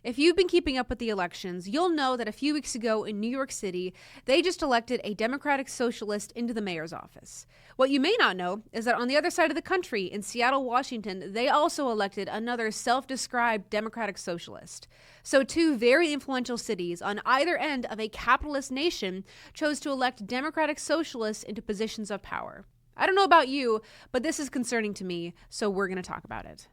If you've been keeping up with the elections, you'll know that a few weeks ago in New York City, they just elected a Democratic socialist into the mayor's office. What you may not know is that on the other side of the country, in Seattle, Washington, they also elected another self-described Democratic socialist. So two very influential cities on either end of a capitalist nation chose to elect Democratic socialists into positions of power. I don't know about you, but this is concerning to me, so we're going to talk about it.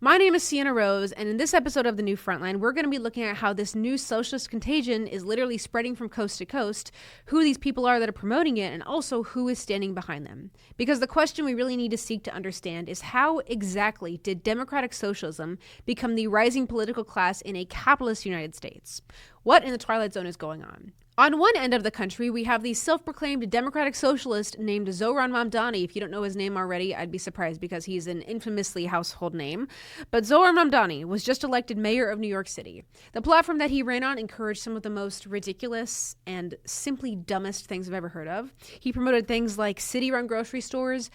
My name is Siena Rose, and in this episode of the new Frontline, we're going to be looking at how this new socialist contagion is literally spreading from coast to coast, who these people are that are promoting it, and also who is standing behind them. Because the question we really need to seek to understand is how exactly did democratic socialism become the rising political class in a capitalist United States? What in the Twilight Zone is going on? On one end of the country, we have the self-proclaimed democratic socialist named Zohran Mamdani. If you don't know his name already, I'd be surprised because he's an infamously household name. But Zohran Mamdani was just elected mayor of New York City. The platform that he ran on encouraged some of the most ridiculous and simply dumbest things I've ever heard of. He promoted things like city-run grocery stores,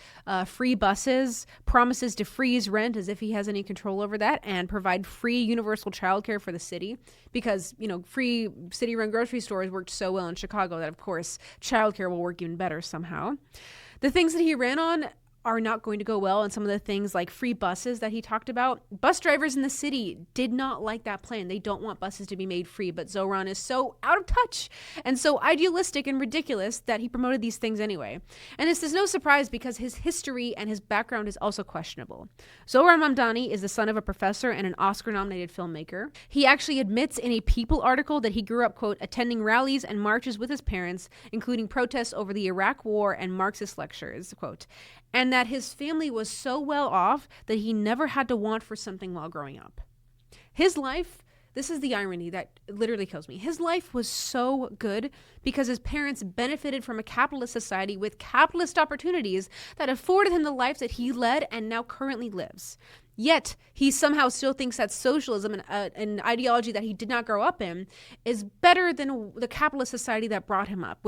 free buses, promises to freeze rent as if he has any control over that, and provide free universal childcare for the city. Because, free city-run grocery stores worked so well in Chicago that, of course, childcare will work even better somehow. The things that he ran on are not going to go well, and some of the things like free buses that he talked about, bus drivers in the city did not like that plan. They don't want buses to be made free, but Zohran is so out of touch and so idealistic and ridiculous that he promoted these things anyway. And this is no surprise because his history and his background is also questionable. Zohran Mamdani is the son of a professor and an Oscar-nominated filmmaker. He actually admits in a People article that he grew up, quote, attending rallies and marches with his parents, including protests over the Iraq War and Marxist lectures, quote, and that his family was so well off that he never had to want for something while growing up. His life, this is the irony that literally kills me. His life was so good because his parents benefited from a capitalist society with capitalist opportunities that afforded him the life that he led and now currently lives. Yet, he somehow still thinks that socialism, an ideology that he did not grow up in, is better than the capitalist society that brought him up,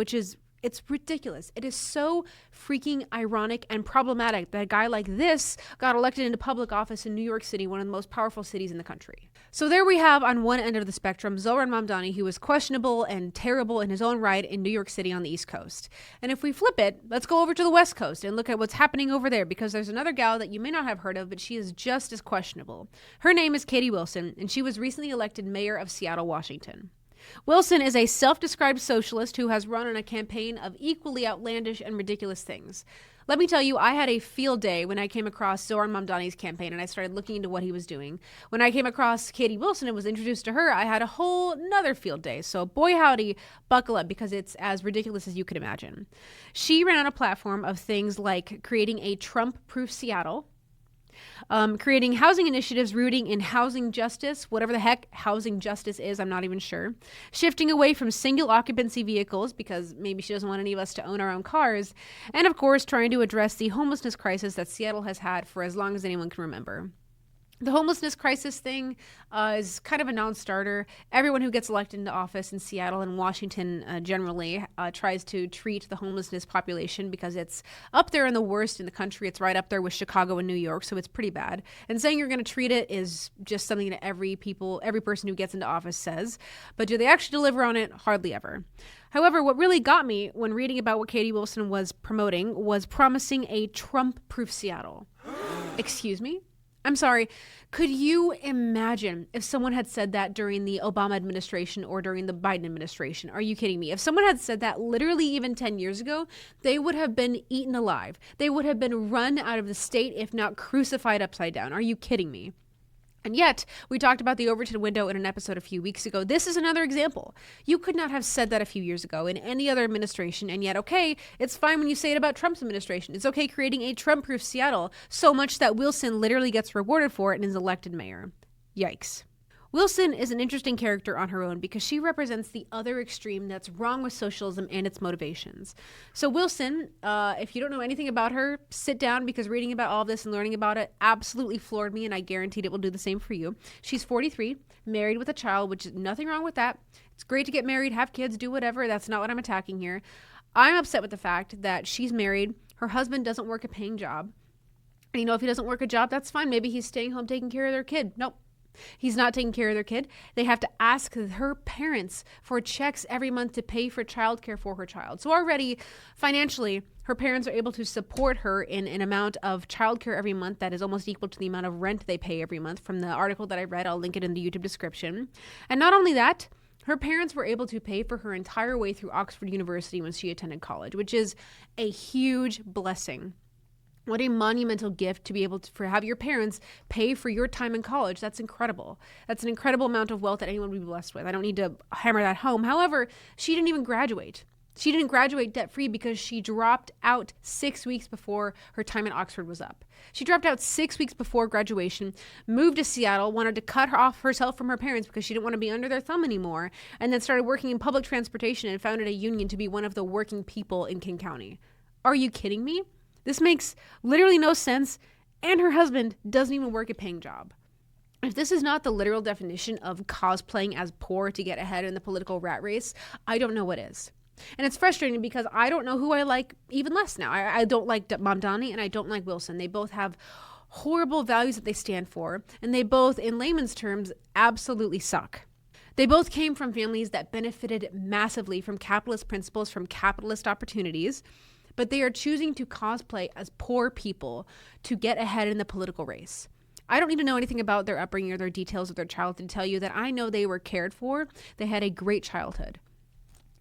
it's ridiculous. It is so freaking ironic and problematic that a guy like this got elected into public office in New York City, one of the most powerful cities in the country. So there we have on one end of the spectrum, Zohran Mamdani, who was questionable and terrible in his own right in New York City on the East Coast. And if we flip it, let's go over to the West Coast and look at what's happening over there, because there's another gal that you may not have heard of, but she is just as questionable. Her name is Katie Wilson, and she was recently elected mayor of Seattle, Washington. Wilson is a self-described socialist who has run on a campaign of equally outlandish and ridiculous things. Let me tell you, I had a field day when I came across Zohran Mamdani's campaign and I started looking into what he was doing. When I came across Katie Wilson and was introduced to her, I had a whole nother field day. So boy howdy, buckle up because it's as ridiculous as you could imagine. She ran on a platform of things like creating a Trump-proof Seattle, creating housing initiatives rooting in housing justice, whatever the heck housing justice is, I'm not even sure. Shifting away from single occupancy vehicles because maybe she doesn't want any of us to own our own cars. And of course, trying to address the homelessness crisis that Seattle has had for as long as anyone can remember. The homelessness crisis thing is kind of a non-starter. Everyone who gets elected into office in Seattle and Washington generally tries to treat the homelessness population because it's up there in the worst in the country. It's right up there with Chicago and New York, so it's pretty bad. And saying you're going to treat it is just something that every person who gets into office says. But do they actually deliver on it? Hardly ever. However, what really got me when reading about what Katie Wilson was promoting was promising a Trump-proof Seattle. Excuse me? I'm sorry, could you imagine if someone had said that during the Obama administration or during the Biden administration? Are you kidding me? If someone had said that literally even 10 years ago, they would have been eaten alive. They would have been run out of the state, if not crucified upside down. Are you kidding me? And yet, we talked about the Overton window in an episode a few weeks ago. This is another example. You could not have said that a few years ago in any other administration, and yet, okay, it's fine when you say it about Trump's administration. It's okay creating a Trump-proof Seattle, so much that Wilson literally gets rewarded for it and is elected mayor. Yikes. Wilson is an interesting character on her own because she represents the other extreme that's wrong with socialism and its motivations. So Wilson, if you don't know anything about her, sit down because reading about all of this and learning about it absolutely floored me, and I guaranteed it will do the same for you. She's 43, married with a child, which is nothing wrong with that. It's great to get married, have kids, do whatever. That's not what I'm attacking here. I'm upset with the fact that she's married, her husband doesn't work a paying job. And if he doesn't work a job, that's fine. Maybe he's staying home taking care of their kid. Nope. He's not taking care of their kid. They have to ask her parents for checks every month to pay for childcare for her child. So already, financially, her parents are able to support her in an amount of childcare every month that is almost equal to the amount of rent they pay every month. From the article that I read, I'll link it in the YouTube description. And not only that, her parents were able to pay for her entire way through Oxford University when she attended college, which is a huge blessing. What a monumental gift to be able to have your parents pay for your time in college. That's incredible. That's an incredible amount of wealth that anyone would be blessed with. I don't need to hammer that home. However, she didn't even graduate. She didn't graduate debt-free because she dropped out 6 weeks before her time at Oxford was up. She dropped out 6 weeks before graduation, moved to Seattle, wanted to cut off herself from her parents because she didn't want to be under their thumb anymore, and then started working in public transportation and founded a union to be one of the working people in King County. Are you kidding me? This makes literally no sense, and her husband doesn't even work a paying job. If this is not the literal definition of cosplaying as poor to get ahead in the political rat race, I don't know what is. And it's frustrating because I don't know who I like even less now. I don't like Mamdani and I don't like Wilson. They both have horrible values that they stand for, and they both, in layman's terms, absolutely suck. They both came from families that benefited massively from capitalist principles, from capitalist opportunities, but they are choosing to cosplay as poor people to get ahead in the political race. I don't need to know anything about their upbringing or their details of their childhood to tell you that I know they were cared for. They had a great childhood.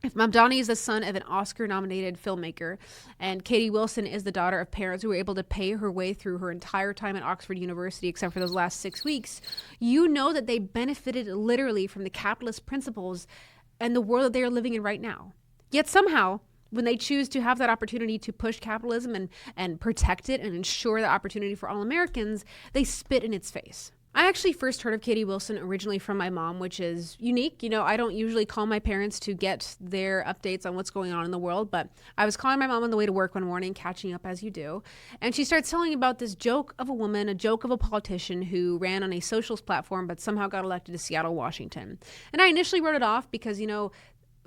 If Mamdani is the son of an Oscar-nominated filmmaker and Katie Wilson is the daughter of parents who were able to pay her way through her entire time at Oxford University except for those last 6 weeks, you know that they benefited literally from the capitalist principles and the world that they are living in right now. Yet somehow, when they choose to have that opportunity to push capitalism and protect it and ensure the opportunity for all Americans, they spit in its face. I actually first heard of Katie Wilson originally from my mom, which is unique. I don't usually call my parents to get their updates on what's going on in the world, but I was calling my mom on the way to work one morning, catching up as you do, and she starts telling about this joke of a woman, a joke of a politician who ran on a socialist platform but somehow got elected to Seattle, Washington. And I initially wrote it off because,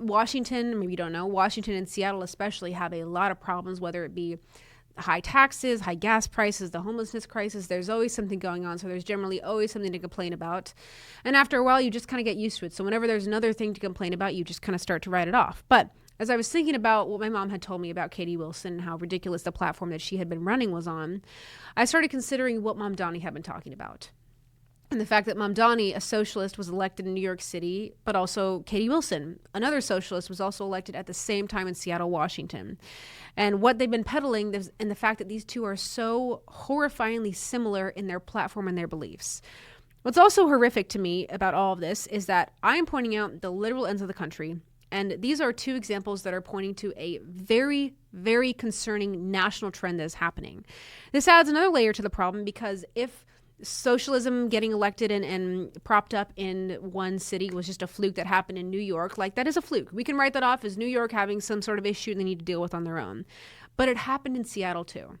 Washington, maybe you don't know, Washington and Seattle especially have a lot of problems, whether it be high taxes, high gas prices, the homelessness crisis. There's always something going on, so there's generally always something to complain about. And after a while, you just kind of get used to it. So whenever there's another thing to complain about, you just kind of start to write it off. But as I was thinking about what my mom had told me about Katie Wilson and how ridiculous the platform that she had been running was on, I started considering what Mamdani had been talking about. And the fact that Mamdani, a socialist, was elected in New York City, but also Katie Wilson, another socialist, was also elected at the same time in Seattle, Washington. And what they've been peddling, and the fact that these two are so horrifyingly similar in their platform and their beliefs. What's also horrific to me about all of this is that I am pointing out the literal ends of the country. And these are two examples that are pointing to a very, very concerning national trend that is happening. This adds another layer to the problem because if socialism getting elected and propped up in one city was just a fluke that happened in New York, that is a fluke. We can write that off as New York having some sort of issue they need to deal with on their own. But it happened in Seattle too.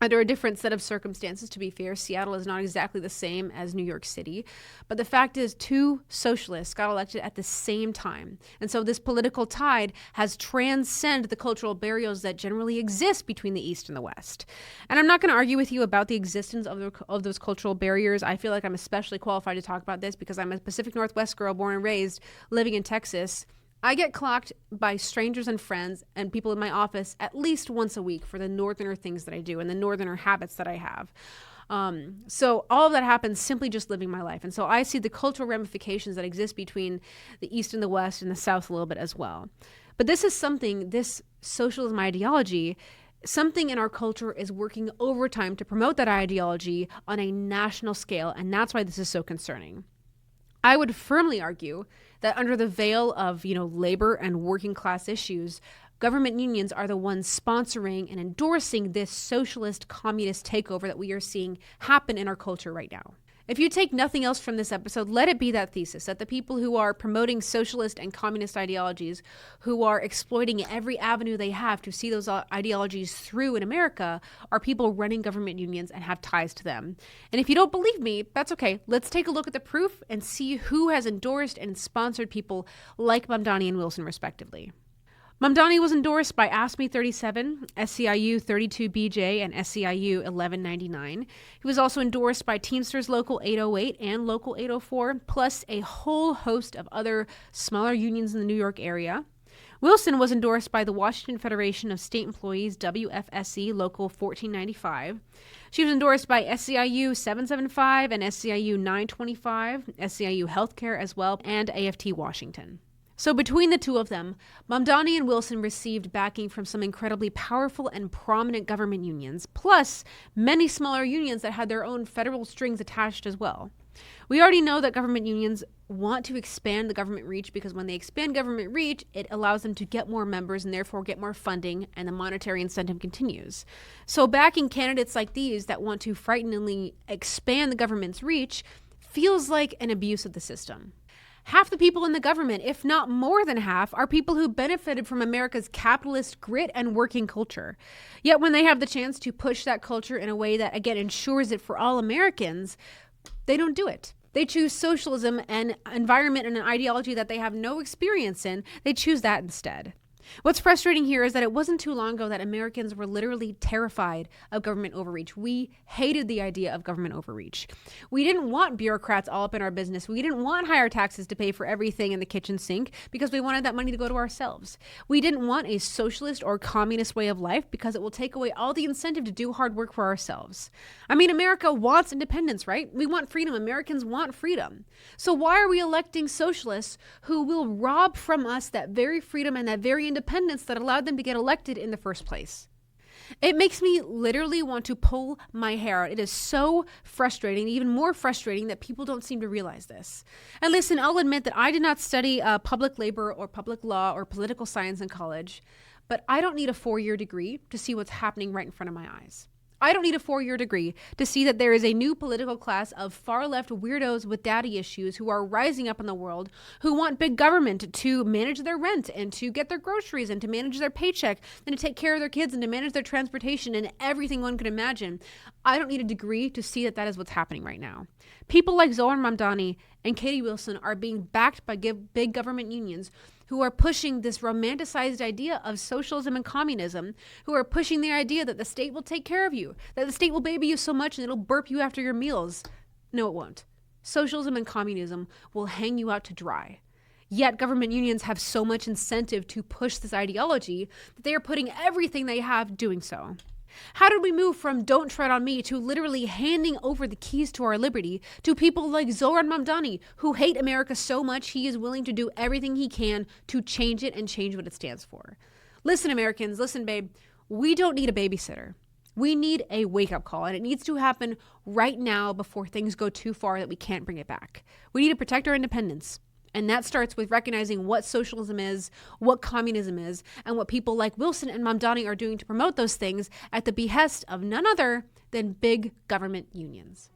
Under a different set of circumstances, to be fair. Seattle is not exactly the same as New York City. But the fact is, two socialists got elected at the same time. And so this political tide has transcended the cultural barriers that generally exist between the East and the West. And I'm not going to argue with you about the existence of those cultural barriers. I feel like I'm especially qualified to talk about this because I'm a Pacific Northwest girl born and raised living in Texas. I get clocked by strangers and friends and people in my office at least once a week for the northerner things that I do and the northerner habits that I have. So all of that happens simply just living my life. And so I see the cultural ramifications that exist between the East and the West and the South a little bit as well. But this is something, this socialism ideology, something in our culture is working overtime to promote that ideology on a national scale. And that's why this is so concerning. I would firmly argue that under the veil of, labor and working class issues, government unions are the ones sponsoring and endorsing this socialist communist takeover that we are seeing happen in our culture right now. If you take nothing else from this episode, let it be that thesis, that the people who are promoting socialist and communist ideologies, who are exploiting every avenue they have to see those ideologies through in America, are people running government unions and have ties to them. And if you don't believe me, that's okay. Let's take a look at the proof and see who has endorsed and sponsored people like Mamdani and Wilson, respectively. Mamdani was endorsed by ASME 37, SCIU 32BJ, and SCIU 1199. He was also endorsed by Teamsters Local 808 and Local 804, plus a whole host of other smaller unions in the New York area. Wilson was endorsed by the Washington Federation of State Employees, WFSE, Local 1495. She was endorsed by SCIU 775 and SCIU 925, SCIU Healthcare as well, and AFT Washington. So between the two of them, Mamdani and Wilson received backing from some incredibly powerful and prominent government unions, plus many smaller unions that had their own federal strings attached as well. We already know that government unions want to expand the government reach because when they expand government reach, it allows them to get more members and therefore get more funding, and the monetary incentive continues. So backing candidates like these that want to frighteningly expand the government's reach feels like an abuse of the system. Half the people in the government, if not more than half, are people who benefited from America's capitalist grit and working culture. Yet when they have the chance to push that culture in a way that, again, ensures it for all Americans, they don't do it. They choose socialism, an environment and an ideology that they have no experience in. They choose that instead. What's frustrating here is that it wasn't too long ago that Americans were literally terrified of government overreach. We hated the idea of government overreach. We didn't want bureaucrats all up in our business. We didn't want higher taxes to pay for everything in the kitchen sink because we wanted that money to go to ourselves. We didn't want a socialist or communist way of life because it will take away all the incentive to do hard work for ourselves. I mean, America wants independence, right? We want freedom. Americans want freedom. So why are we electing socialists who will rob from us that very freedom and that very independence that allowed them to get elected in the first place? It makes me literally want to pull my hair out. It is so frustrating, even more frustrating that people don't seem to realize this. And listen, I'll admit that I did not study public labor or public law or political science in college, but I don't need a 4-year degree to see what's happening right in front of my eyes. I don't need a 4-year degree to see that there is a new political class of far-left weirdos with daddy issues who are rising up in the world, who want big government to manage their rent and to get their groceries and to manage their paycheck and to take care of their kids and to manage their transportation and everything one could imagine. I don't need a degree to see that that is what's happening right now. People like Zohran Mamdani and Katie Wilson are being backed by big government unions who are pushing this romanticized idea of socialism and communism, who are pushing the idea that the state will take care of you, that the state will baby you so much and it'll burp you after your meals. No, it won't. Socialism and communism will hang you out to dry. Yet government unions have so much incentive to push this ideology that they are putting everything they have doing so. How did we move from don't tread on me to literally handing over the keys to our liberty to people like Zohran Mamdani, who hate America so much he is willing to do everything he can to change it and change what it stands for? Listen, Americans, listen, babe, we don't need a babysitter. We need a wake-up call, and it needs to happen right now before things go too far that we can't bring it back. We need to protect our independence. And that starts with recognizing what socialism is, what communism is, and what people like Wilson and Mamdani are doing to promote those things at the behest of none other than big government unions.